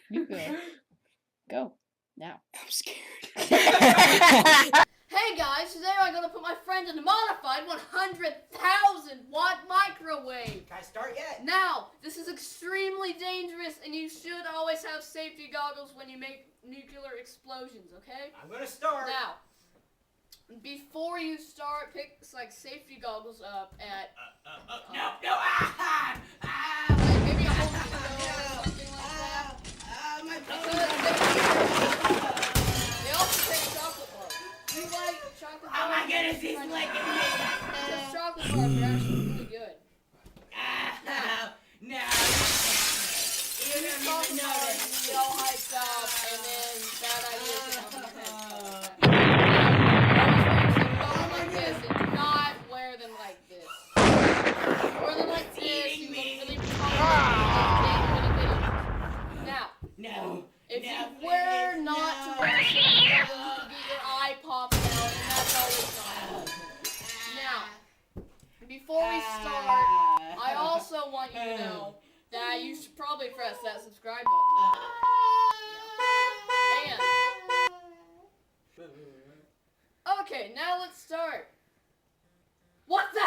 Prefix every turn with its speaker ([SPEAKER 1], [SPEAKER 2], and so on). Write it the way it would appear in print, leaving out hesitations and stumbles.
[SPEAKER 1] You good. Go. Now.
[SPEAKER 2] I'm scared.
[SPEAKER 3] Hey guys, today I'm going to put my friend in a modified 100,000 watt microwave.
[SPEAKER 2] Can I start yet?
[SPEAKER 3] Now, this is extremely dangerous and you should always have safety goggles when you make nuclear explosions, okay?
[SPEAKER 2] I'm going to start.
[SPEAKER 3] Now, before you start, pick like safety goggles up at...
[SPEAKER 2] No. Ah!
[SPEAKER 3] like maybe a whole kilo or something like that.
[SPEAKER 2] My
[SPEAKER 3] They also take chocolate bars. Do you like chocolate bars?
[SPEAKER 2] Oh my goodness, he's licking me.
[SPEAKER 3] Those chocolate bars are actually really good.
[SPEAKER 2] No.
[SPEAKER 3] You
[SPEAKER 2] You
[SPEAKER 3] chocolate
[SPEAKER 2] don't even know
[SPEAKER 3] bars,
[SPEAKER 2] it.
[SPEAKER 3] you get all hyped up, and then bad ideas come in your head. Always wear your safety goggles like this, and do not wear them like this. Wear them like this, you look really retarded. Now,
[SPEAKER 2] No.
[SPEAKER 3] if
[SPEAKER 2] No,
[SPEAKER 3] you wear
[SPEAKER 2] please,
[SPEAKER 3] not
[SPEAKER 2] no.
[SPEAKER 3] to wear safety goggles, you can get your eye popped out, and that's always not good. Now, before we start, I also want you to know that you should probably press that subscribe button. And okay, now let's start. What the